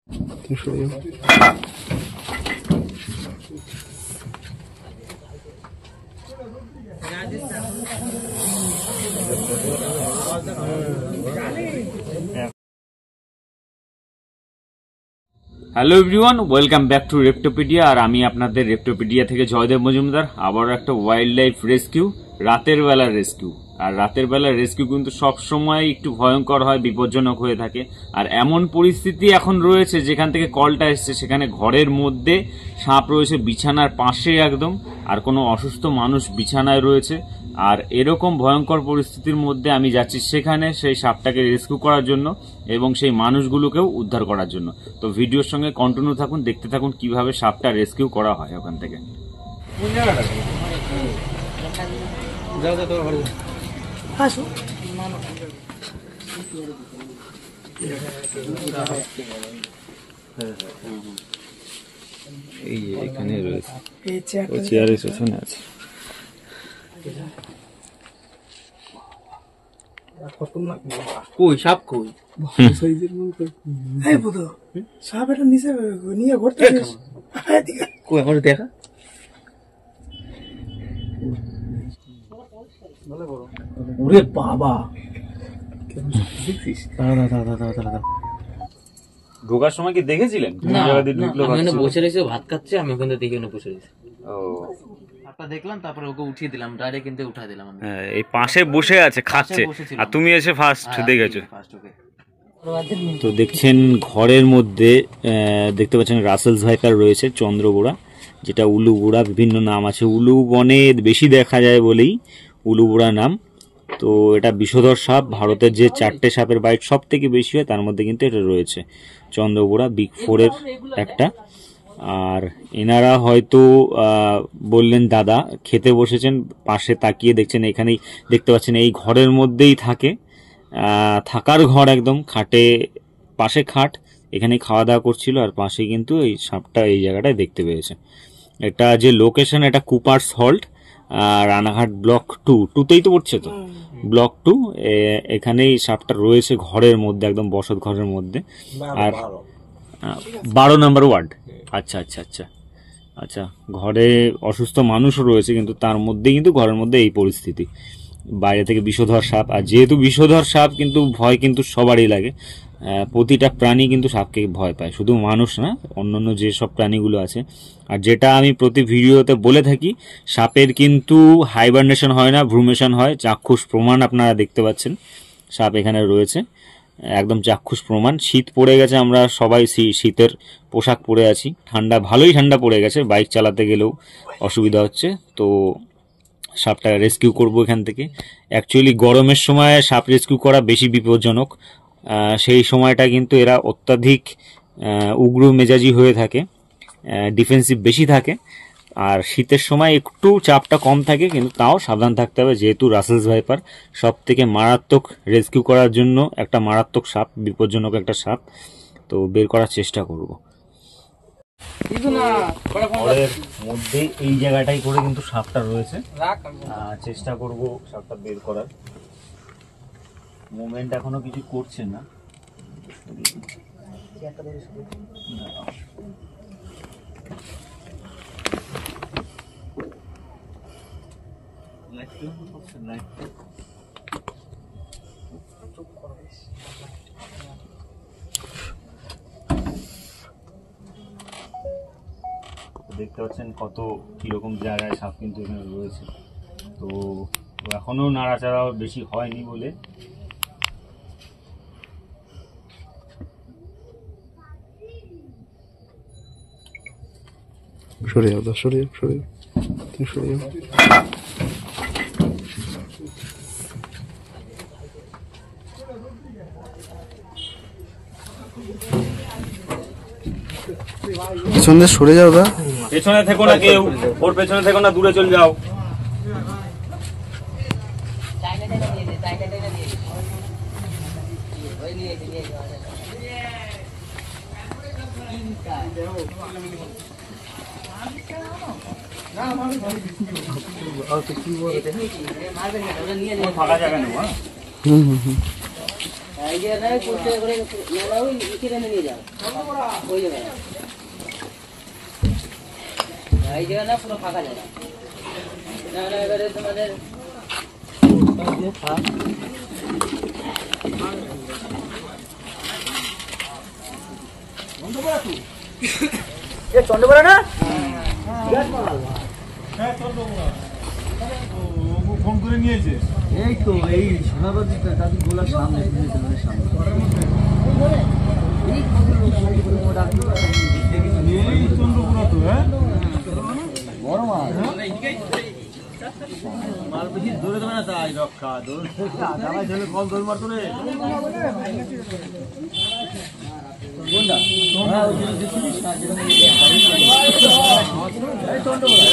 Hello everyone, welcome back to Reptopedia. আর আমি আপনাদের রেপ্টোপিডিয়া থেকে জয়দেব মজুমদার। আবারও একটা ওয়াইল্ড লাইফ রেস্কিউ, রাতের বেলার রেস্কিউ। আর রাতের বেলার রেস্কিউ কিন্তু সবসময় একটু ভয়ঙ্কর হয়, বিপজ্জনক হয়ে থাকে। আর এমন পরিস্থিতি এখন রয়েছে, যেখান থেকে কলটা এসছে সেখানে ঘরের মধ্যে সাপ রয়েছে, বিছানার পাশে একদম। আর কোনো অসুস্থ মানুষ বিছানায় রয়েছে। আর এরকম ভয়ঙ্কর পরিস্থিতির মধ্যে আমি যাচ্ছি সেখানে সেই সাপটাকে রেস্কিউ করার জন্য এবং সেই মানুষগুলোকেও উদ্ধার করার জন্য। তো ভিডিওর সঙ্গে কন্টিনিউ থাকুন, দেখতে থাকুন কিভাবে সাপটা রেস্কিউ করা হয় ওখান থেকে। এই যে এখানে রয়েছে, ওই চেয়ারের পেছনে আছে। কই সাপ কই? সাপ এটা নিচে নিয়ে ঘুরতে কই আমার দেখা। ওরে বাবা, ঢোকার সময় কি দেখেছিলেন? বসে রয়েছে ভাত খাচ্ছে, আমি ওখানে দেখে বসে রয়েছি। দেখলাম, তারপরে ওকে উঠিয়ে দিলাম, ডাইরেক্ট কিন্তু উঠা দিলাম। এই পাশে বসে আছে, খাচ্ছে, আর তুমি এসে ফার্স্ট দেখেছো। তো দেখছেন ঘরের মধ্যে দেখতে পাচ্ছেন রাসেলস ভাইপার রয়েছে, চন্দ্রগোড়া, যেটা উলুগুড়া, বিভিন্ন নাম আছে। উলু বনে বেশি দেখা যায় বলেই উলুগুড়া নাম। তো এটা বিষধর সাপ, ভারতের যে 4টে সাপের বাইট সব থেকে বেশি হয় তার মধ্যে কিন্তু এটা রয়েছে, চন্দ্রগোড়া বিগ 4-এর একটা। আর এনারা হয়তো বললেন দাদা খেতে বসেছেন, পাশে তাকিয়ে দেখছেন, এখানেই দেখতে পাচ্ছেন এই ঘরের মধ্যেই থাকে, থাকার ঘর একদম, খাটে পাশে খাট, এখানেই খাওয়া দাওয়া করছিল। আর পাশে কিন্তু এই সাপটা এই জায়গাটায় দেখতে পেয়েছে। এটা যে লোকেশন, এটা কুপার্স হল্ট, রানাঘাট ব্লক 2-তেই তো পড়ছে, তো ব্লক 2, এখানেই সাপটা রয়েছে ঘরের মধ্যে, একদম বসত ঘরের মধ্যে। আর 12 নম্বর ওয়ার্ড। আচ্ছা আচ্ছা আচ্ছা আচ্ছা, ঘরে অসুস্থ মানুষও রয়েছে, কিন্তু তার মধ্যে কিন্তু ঘরের মধ্যে এই পরিস্থিতি, বাইরে থেকে বিষধর সাপ। আর যেহেতু বিষধর সাপ, কিন্তু ভয় কিন্তু সবারই লাগে, প্রতিটা প্রাণী কিন্তু সাপকে ভয় পায়, শুধু মানুষ না, অন্যান্য যেসব প্রাণীগুলো আছে। আর যেটা আমি প্রতি ভিডিওতে বলে থাকি, সাপের কিন্তু হাইবারনেশন হয় না, ভ্রুমেশন হয়। চাক্ষুষ প্রমাণ আপনারা দেখতে পাচ্ছেন, সাপ এখানে রয়েছে, একদম চাক্ষুষ প্রমাণ। শীত পড়ে গেছে, আমরা সবাই শীতের পোশাক পরে আছি, ঠান্ডা, ভালোই ঠান্ডা পড়ে গেছে, বাইক চালাতে গেলেও অসুবিধা হচ্ছে। তো সাপটা রেস্কিউ করব এখান থেকে। অ্যাকচুয়ালি গরমের সময় সাপ রেস্কিউ করা বেশি বিপজ্জনক, সেই সময়টা কিন্তু এরা অত্যাধিক উগ্র মেজাজি হয়ে থাকে, ডিফেন্সিভ বেশি থাকে। আর শীতের সময় একটু চাপটা কম থাকে, কিন্তু তাও সাবধান থাকতে হবে, যেহেতু রাসেলস ভাইপার সব থেকে মারাত্মক, রেস্কিউ করার জন্য একটা মারাত্মক সাপ, বিপজ্জনক একটা সাপ। তো বের করার চেষ্টা করব। ঘরের মধ্যে এই জায়গাটাই করে কিন্তু সাপটা রয়েছে, চেষ্টা করব সাপটা বের করার। মুভমেন্ট এখনো কিছু করছে না। দেখতে পাচ্ছেন কত কিরকম জায়গায় সাপ কিন্তু এখানে রয়েছে। তো এখনো নাড়াচাড়াও বেশি হয়নি বলে সরে যাও, সরে যাও, সরে যাও, সরে যাও। পেছনে সরে যাও, দা পেছনে থেকো না, কেউ ওর পেছনে থেকো না, দূরে চলে যাও। ফাঁকা জায়গা নেব। এই জায়গা না পুরো ফাঁকা জায়গা না না এবারে তোমাদের চন্দ্রপাড়া না ফোন করে নিয়েছে এই তো এই সোনাবাদী দাদু গোলার সামনে চন্দ্রপুরা তো বড় মাল মাল বেশি ধরে দেবে না তাই রক্ষা দাবাই ছেলে কল ধরে মারতো রে কোনটা হ্যাঁ ওই যে দেখিস না যেটা এই চন্দ্রপুরা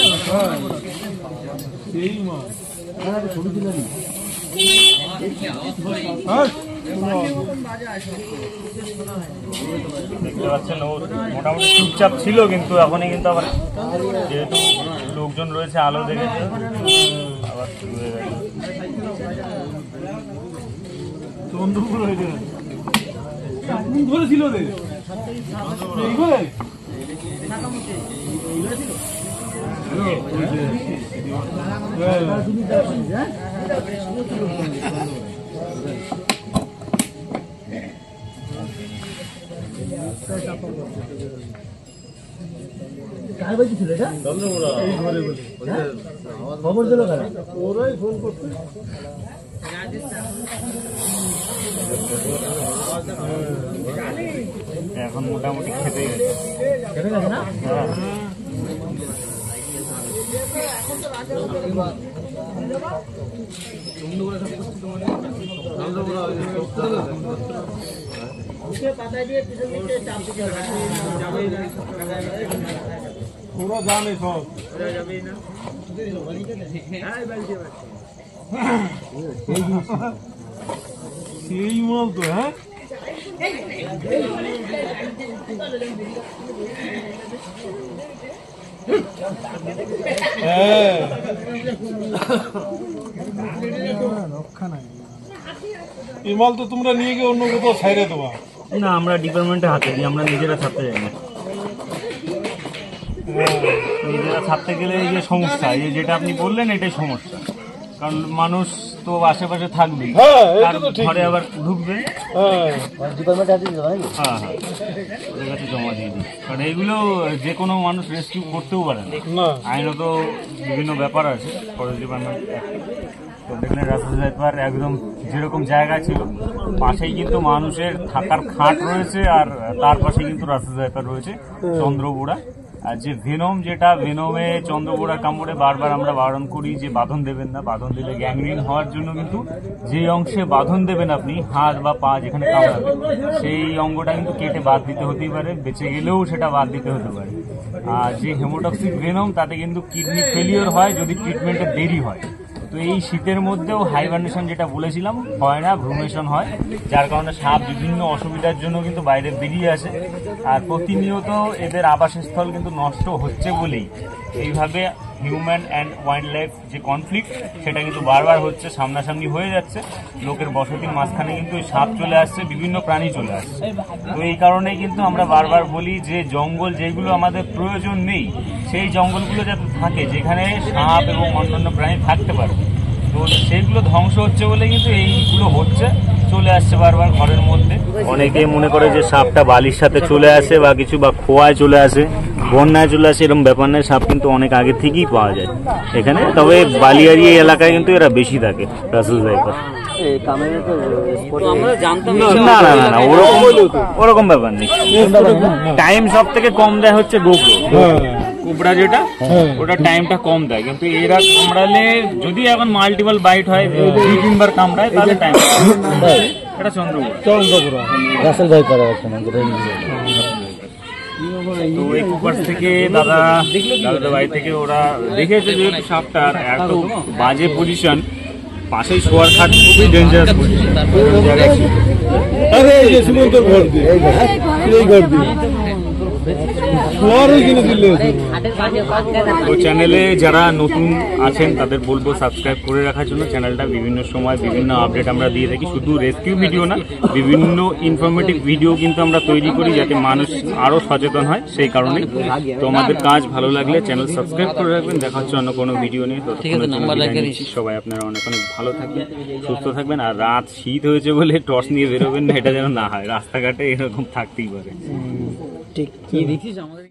সেই মাল ছবি তুলে নি দেখতে পাচ্ছেন ও মোটামুটি চুপচাপ ছিল, কিন্তু এখনই কিন্তু আবার যেহেতু লোকজন রয়েছে আলো দেখেছে আবার শুরু হয়ে গেছে। চন্দ্রপুর হয়েছে ধরেছিল রে খবর দিল কারা ওরাই ফোন করতে এখন মোটামুটি খেতে গেছে না ওরা জানে সব সেই মাল তো হ্যাঁ এই মাল তো তোমরা নিয়ে গিয়ে অন্য কোথাও ছাইড়ে দেবা না, আমরা ডিপার্টমেন্টে হাতে দিই, আমরা নিজেরা ছাড়তে যাই না। নিজেরা ছাড়তে গেলে এই যে সমস্যা, এই যেটা আপনি বললেন এটাই সমস্যা, কারণ মানুষ তো আশেপাশে থাকবেই, আর ঘরে আবার ঢুকবে। হ্যাঁ হ্যাঁ, ওদের কাছে জমা দিয়ে দিই, কারণ এইগুলো যে কোনো মানুষ রেস্কিউ করতেও পারে না, আইনত বিভিন্ন ব্যাপার আছে ফরেস্ট ডিপার্টমেন্ট। তো দেখলেন রাসেল ভাইপার একদম যেরকম জায়গা ছিল পাশেই কিন্তু মানুষের থাকার খাট রয়েছে, আর তার পাশে কিন্তু রাসেল ভাইপার রয়েছে চন্দ্রপুরা। আর যে ভেনম, যেটা ভেনমে চন্দ্রপুরা কামড়ে বারবার আমরা বারণ করি যে বাঁধন দেবেন না, বাঁধন দিলে গ্যাংরিং হওয়ার জন্য কিন্তু যে অংশে বাঁধন দেবেন আপনি, হাত বা পা যেখানে কামড়াবে, সেই অঙ্গটা কিন্তু কেটে বাদ দিতে হতেই পারে, বেঁচে গেলেও সেটা বাদ দিতে হতে পারে। আর যে হেমোটক্সিক ভেনম, তাতে কিন্তু কিডনি ফেলিওর হয় যদি ট্রিটমেন্টে দেরি হয়। তো এই শীতের মধ্যেও হাইবারনেশন যেটা বলেছিলাম হয় না, ভ্রুমেশন হয়, যার কারণে সাপ বিভিন্ন অসুবিধার জন্য কিন্তু বাইরে বেরিয়ে আসে। আর প্রতিনিয়ত এদের আবাসস্থল কিন্তু নষ্ট হচ্ছে বলেই এইভাবে হিউম্যান অ্যান্ড ওয়াইল্ড লাইফ যে কনফ্লিক্ট, সেটা কিন্তু বারবার হচ্ছে, সামনাসামনি হয়ে যাচ্ছে। লোকের বসতির মাঝখানে কিন্তু সাপ চলে আসছে, বিভিন্ন প্রাণী চলে আসছে। তো এই কারণেই কিন্তু আমরা বারবার বলি যে জঙ্গল যেগুলো আমাদের প্রয়োজন নেই, সেই জঙ্গলগুলো যাতে থাকে যেখানে সাপ এবং অন্যান্য প্রাণী থাকতে পারে, তো সেইগুলো ধ্বংস হচ্ছে বলে কিন্তু এইগুলো হচ্ছে, চলে আসছে বারবার ঘরের মধ্যে। অনেকে মনে করে যে সাপটা বালির সাথে চলে আসে বা কিছু, বা খোয়ায় চলে আসে, বন্যায় চলে আসে, এরকম ব্যাপার নেই। সাপ কিন্তু অনেক আগে থেকেই পাওয়া যায় এখানে, তবে বালিয়ারি এলাকায় কিন্তু এরা বেশি থাকে রাসেল ভাইপার। না না না, ওরকম ব্যাপার নেই। টাইম সব থেকে কম দেয় হচ্ছে কোবরা, যেটা ওটা টাইমটা কম দেয়, কিন্তু এরা কামড়ালে যদি এখন মাল্টিপল বাইট হয়, 2-3 বার কামড়ায়, তাহলে টাইম। এটা চন্দ্রপুরা রাসেল ভাইপার। তো এই কুপার থেকে দাদা বাড়ি থেকে ওরা দেখেছে যে সাপটার এত বাজে পজিশন, পাশেই শোয়ার খাট, খুবই ডেঞ্জারাস পজিশন। আরে এই যে সুমন্ত ঘর দিয়ে, এই ঘর দিয়ে তো চ্যানেলে যারা নতুন আছেন তাদের বলবো সাবস্ক্রাইব করে রাখার জন্য। চ্যানেলটা বিভিন্ন সময় বিভিন্ন আপডেট আমরা দিয়ে থাকি, শুধু রেস্কিউ ভিডিও না, বিভিন্ন ইনফরমেটিভ ভিডিও কিন্তু আমরা তৈরি করি যাতে মানুষ আরো সচেতন হয়, সেই কারণে। তো আমাদের কাজ ভালো লাগলে চ্যানেল সাবস্ক্রাইব করে রাখবেন। দেখা হচ্ছে অন্য কোনো ভিডিও নিয়ে। সবাই আপনারা অনেক অনেক ভালো থাকবেন, সুস্থ থাকবেন। আর রাত শীত হয়েছে বলে টর্চ নিয়ে বেরোবেন না, এটা যেন না হয়। রাস্তাঘাটে এরকম থাকতেই পারে। ঠিক কি দেখিস আমাদের